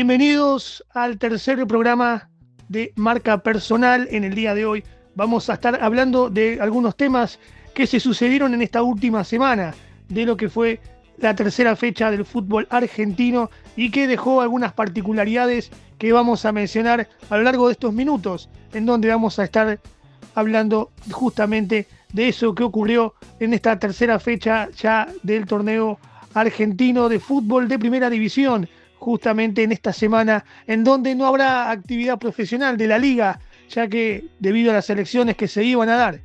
Bienvenidos al tercer programa de Marca Personal. En el día de hoy vamos a estar hablando de algunos temas que se sucedieron en esta última semana, de lo que fue la tercera fecha del fútbol argentino y que dejó algunas particularidades que vamos a mencionar a lo largo de estos minutos, en donde vamos a estar hablando justamente de eso que ocurrió en esta tercera fecha ya del torneo argentino de fútbol de primera división, justamente en esta semana en donde no habrá actividad profesional de la liga, ya que debido a las elecciones que se iban a dar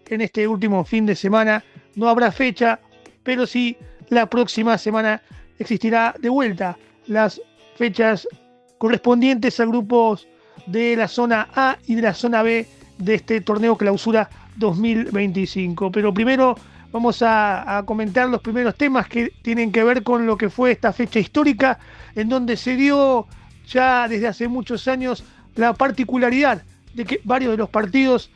en este último fin de semana no habrá fecha, pero sí la próxima semana existirá de vuelta las fechas correspondientes a grupos de la zona A y de la zona B de este torneo Clausura 2025. Pero primero vamos a comentar los primeros temas que tienen que ver con lo que fue esta fecha histórica, en donde se dio ya desde hace muchos años la particularidad de que varios de los partidos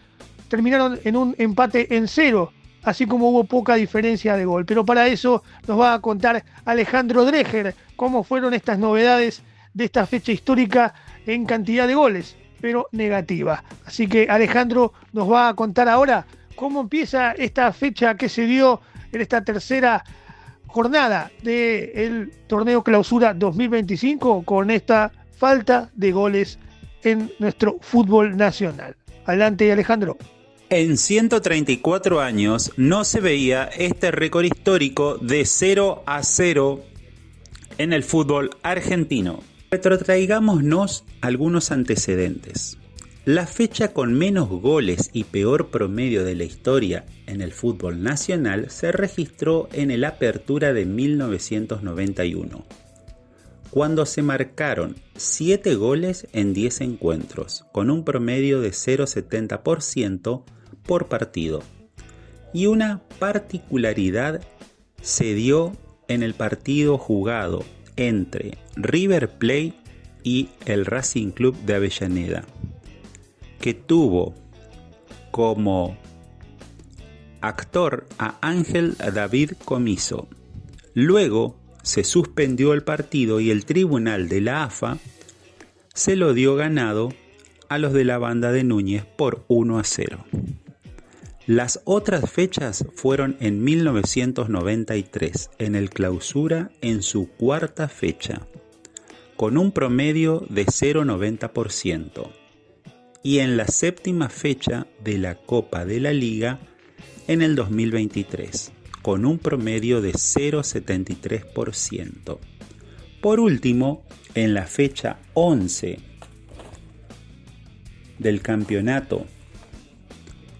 terminaron en un empate en 0, así como hubo poca diferencia de gol. Pero para eso nos va a contar Alejandro Dreger cómo fueron estas novedades de esta fecha histórica en cantidad de goles, pero negativa. Así que Alejandro nos va a contar ahora cómo empieza esta fecha que se dio en esta tercera jornada del torneo Clausura 2025 con esta falta de goles en nuestro fútbol nacional. Adelante, Alejandro. En 134 años no se veía este récord histórico de 0-0 en el fútbol argentino. Retrotraigámonos algunos antecedentes. La fecha con menos goles y peor promedio de la historia en el fútbol nacional se registró en el Apertura de 1991, cuando se marcaron 7 goles en 10 encuentros, con un promedio de 0,70% por partido. Y una particularidad se dio en el partido jugado entre River Plate y el Racing Club de Avellaneda, que tuvo como actor a Ángel David Comiso. Luego se suspendió el partido y el tribunal de la AFA se lo dio ganado a los de la banda de Núñez por 1-0. Las otras fechas fueron en 1993, en el Clausura en su cuarta fecha, con un promedio de 0,90%, y en la séptima fecha de la Copa de la Liga en el 2023, con un promedio de 0,73%. Por último, en la fecha 11 del campeonato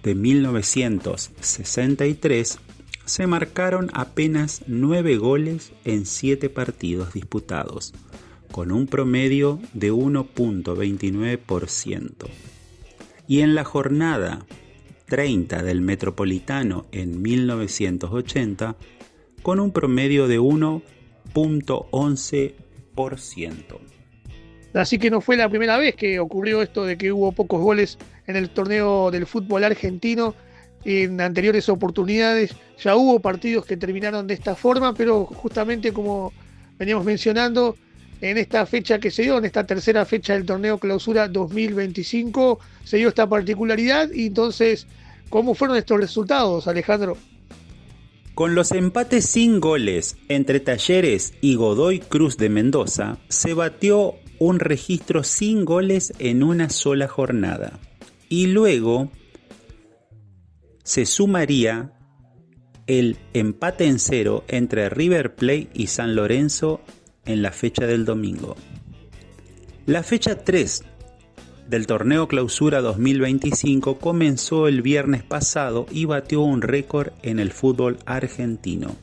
de 1963, se marcaron apenas 9 goles en 7 partidos disputados, con un promedio de 1,29%. Y en la jornada 30 del Metropolitano en 1980, con un promedio de 1,11%. Así que no fue la primera vez que ocurrió esto de que hubo pocos goles en el torneo del fútbol argentino. En anteriores oportunidades ya hubo partidos que terminaron de esta forma, pero justamente como veníamos mencionando, en esta fecha que se dio, en esta tercera fecha del torneo Clausura 2025, se dio esta particularidad. Y entonces, ¿cómo fueron estos resultados, Alejandro? Con los empates sin goles entre Talleres y Godoy Cruz de Mendoza, se batió un registro sin goles en una sola jornada. Y luego se sumaría el empate en 0 entre River Plate y San Lorenzo en la fecha del domingo. La fecha 3 del torneo Clausura 2025 comenzó el viernes pasado y batió un récord en el fútbol argentino,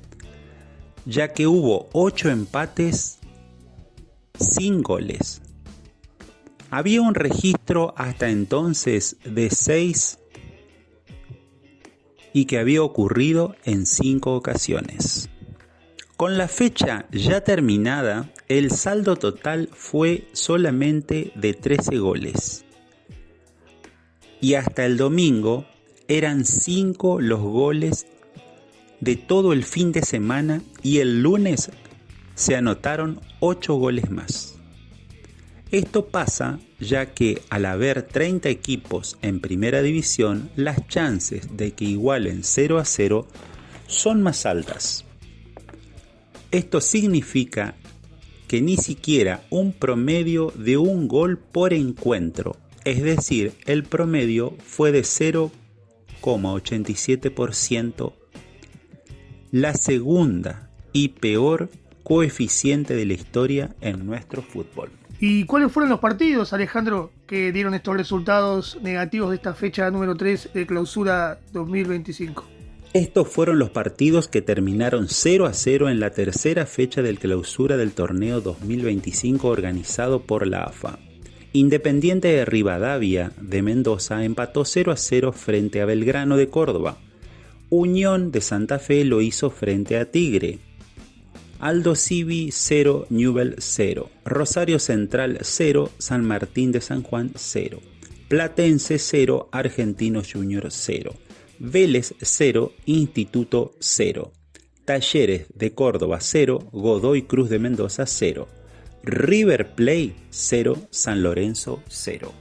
ya que hubo 8 empates sin goles. Había un registro hasta entonces de 6 y que había ocurrido en 5 ocasiones. Con la fecha ya terminada, el saldo total fue solamente de 13 goles. Y hasta el domingo eran 5 los goles de todo el fin de semana y el lunes se anotaron 8 goles más. Esto pasa ya que al haber 30 equipos en primera división, las chances de que igualen 0-0 son más altas. Esto significa que ni siquiera un promedio de un gol por encuentro, es decir, el promedio fue de 0,87%, la segunda y peor coeficiente de la historia en nuestro fútbol. ¿Y cuáles fueron los partidos, Alejandro, que dieron estos resultados negativos de esta fecha número 3 de clausura 2025? Estos fueron los partidos que terminaron 0-0 en la tercera fecha del clausura del torneo 2025 organizado por la AFA. Independiente de Rivadavia de Mendoza empató 0-0 frente a Belgrano de Córdoba. Unión de Santa Fe lo hizo frente a Tigre. Aldo Civi 0, Newell 0, Rosario Central 0, San Martín de San Juan 0, Platense 0, Argentino Junior 0, Vélez 0, Instituto 0, Talleres de Córdoba 0, Godoy Cruz de Mendoza 0, River Plate 0, San Lorenzo 0.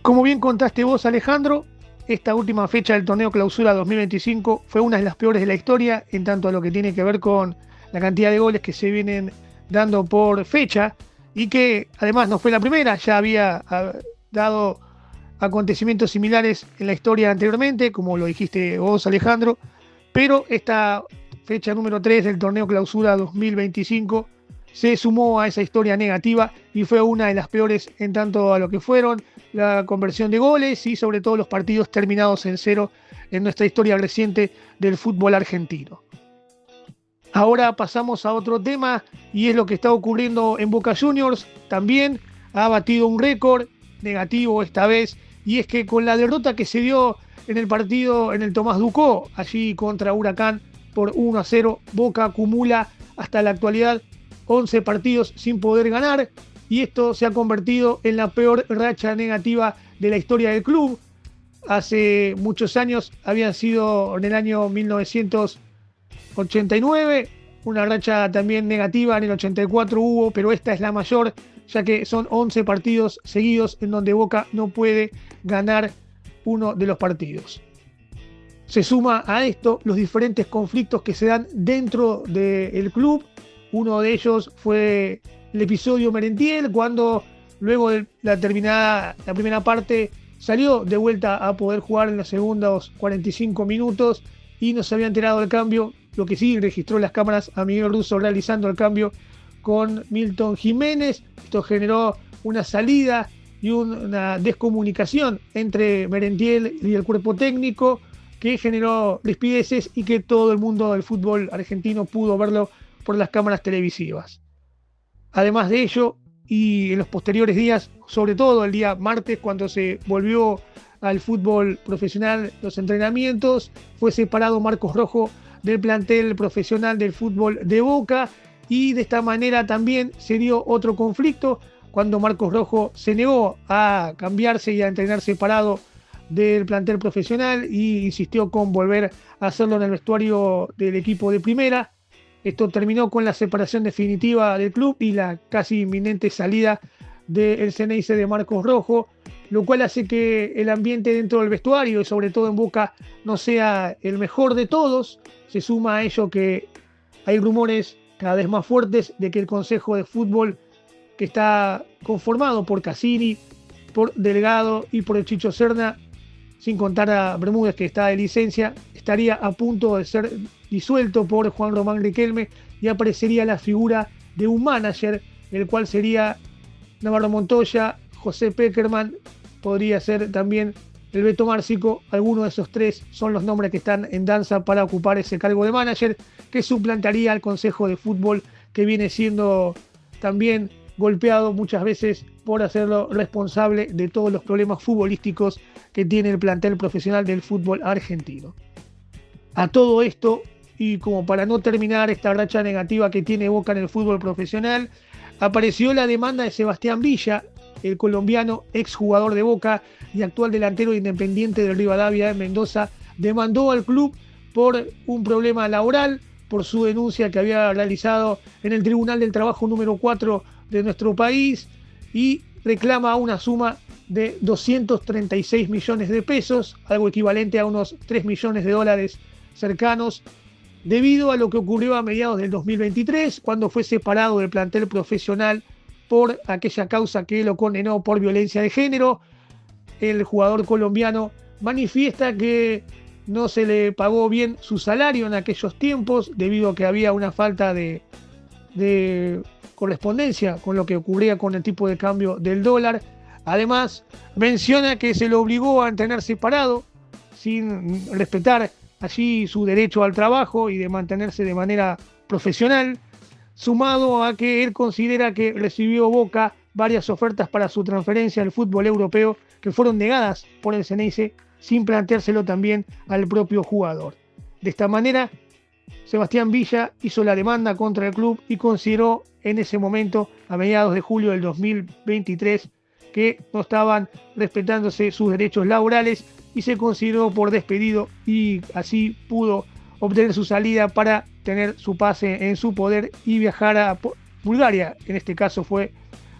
Como bien contaste vos, Alejandro, esta última fecha del torneo clausura 2025 fue una de las peores de la historia en tanto a lo que tiene que ver con la cantidad de goles que se vienen dando por fecha y que además no fue la primera, ya había dado acontecimientos similares en la historia anteriormente, como lo dijiste vos, Alejandro, pero esta fecha número 3 del torneo clausura 2025 se sumó a esa historia negativa y fue una de las peores en tanto a lo que fueron la conversión de goles y sobre todo los partidos terminados en 0 en nuestra historia reciente del fútbol argentino. Ahora pasamos a otro tema y es lo que está ocurriendo en Boca Juniors. También ha batido un récord negativo esta vez y es que con la derrota que se dio en el partido en el Tomás Ducó, allí contra Huracán por 1-0, Boca acumula hasta la actualidad 11 partidos sin poder ganar y esto se ha convertido en la peor racha negativa de la historia del club. Hace muchos años habían sido en el año 1989, una racha también negativa en el 84 hubo, pero esta es la mayor, ya que son 11 partidos seguidos en donde Boca no puede ganar uno de los partidos. Se suma a esto los diferentes conflictos que se dan dentro del club. Uno de ellos fue el episodio Merentiel, cuando luego de la primera parte salió de vuelta a poder jugar en los segundos 45 minutos y no se había enterado del cambio. Lo que sí registró las cámaras a Miguel Russo realizando el cambio con Milton Jiménez. Esto generó una salida y una descomunicación entre Merentiel y el cuerpo técnico que generó rispideces y que todo el mundo del fútbol argentino pudo verlo por las cámaras televisivas. Además de ello, y en los posteriores días, sobre todo el día martes cuando se volvió al fútbol profesional los entrenamientos, fue separado Marcos Rojo del plantel profesional del fútbol de Boca y de esta manera también se dio otro conflicto cuando Marcos Rojo se negó a cambiarse y a entrenar separado del plantel profesional y insistió con volver a hacerlo en el vestuario del equipo de primera. Esto terminó con la separación definitiva del club y la casi inminente salida del Ceneice de Marcos Rojo, lo cual hace que el ambiente dentro del vestuario y sobre todo en Boca no sea el mejor de todos. Se suma a ello que hay rumores cada vez más fuertes de que el Consejo de Fútbol, que está conformado por Cassini, por Delgado y por el Chicho Serna, sin contar a Bermúdez que está de licencia, estaría a punto de ser disuelto por Juan Román Riquelme y aparecería la figura de un manager, el cual sería Navarro Montoya, José Peckerman, podría ser también el Beto Márcico. Algunos de esos tres son los nombres que están en danza para ocupar ese cargo de manager, que suplantaría al Consejo de Fútbol, que viene siendo también golpeado muchas veces por hacerlo responsable de todos los problemas futbolísticos que tiene el plantel profesional del fútbol argentino. A todo esto, y como para no terminar esta racha negativa que tiene Boca en el fútbol profesional, apareció la demanda de Sebastián Villa, el colombiano exjugador de Boca y actual delantero Independiente del Rivadavia de Mendoza, demandó al club por un problema laboral, por su denuncia que había realizado en el Tribunal del Trabajo número 4 de nuestro país, y reclama una suma de 236 millones de pesos, algo equivalente a unos 3 millones de dólares cercanos, debido a lo que ocurrió a mediados del 2023, cuando fue separado del plantel profesional por aquella causa que lo condenó por violencia de género. El jugador colombiano manifiesta que no se le pagó bien su salario en aquellos tiempos, debido a que había una falta de correspondencia con lo que ocurría con el tipo de cambio del dólar. Además, menciona que se lo obligó a entrenar separado, sin respetar allí su derecho al trabajo y de mantenerse de manera profesional, sumado a que él considera que recibió Boca varias ofertas para su transferencia al fútbol europeo que fueron negadas por el Ceneice, sin planteárselo también al propio jugador. De esta manera, Sebastián Villa hizo la demanda contra el club y consideró en ese momento, a mediados de julio del 2023, que no estaban respetándose sus derechos laborales y se consideró por despedido, y así pudo obtener su salida para tener su pase en su poder y viajar a Bulgaria. En este caso fue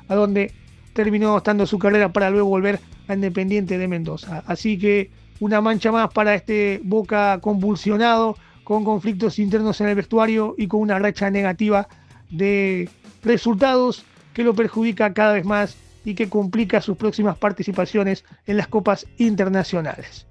a donde terminó estando su carrera para luego volver a Independiente de Mendoza. Así que una mancha más para este Boca convulsionado, con conflictos internos en el vestuario y con una racha negativa de resultados que lo perjudica cada vez más y que complica sus próximas participaciones en las copas internacionales.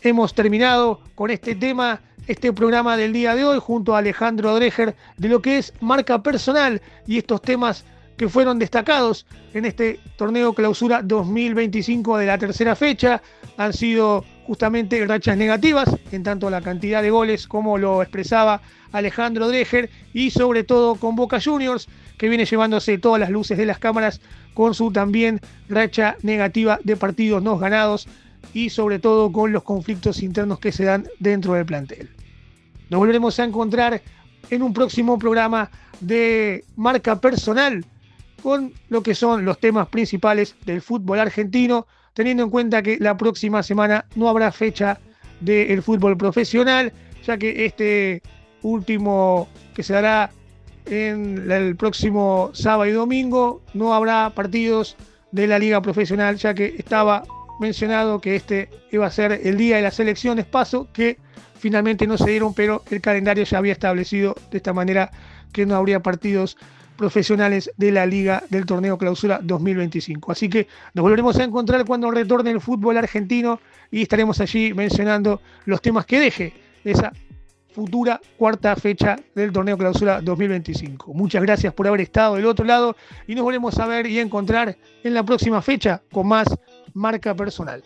Hemos terminado con este tema, este programa del día de hoy, junto a Alejandro Dreher, de lo que es marca personal y estos temas que fueron destacados en este torneo clausura 2025 de la tercera fecha. Han sido justamente rachas negativas, en tanto la cantidad de goles como lo expresaba Alejandro Dreher, y sobre todo con Boca Juniors, que viene llevándose todas las luces de las cámaras con su también racha negativa de partidos no ganados y sobre todo con los conflictos internos que se dan dentro del plantel. Nos volveremos a encontrar en un próximo programa de marca personal con lo que son los temas principales del fútbol argentino, teniendo en cuenta que la próxima semana no habrá fecha del fútbol profesional, ya que este último que se dará en el próximo sábado y domingo no habrá partidos de la liga profesional, ya que estaba mencionado que este iba a ser el día de las elecciones PASO, que finalmente no se dieron, pero el calendario ya había establecido de esta manera que no habría partidos profesionales de la liga del torneo clausura 2025. Así que nos volveremos a encontrar cuando retorne el fútbol argentino y estaremos allí mencionando los temas que deje esa futura cuarta fecha del torneo clausura 2025. Muchas gracias por haber estado del otro lado y nos volvemos a ver y encontrar en la próxima fecha con más marca personal.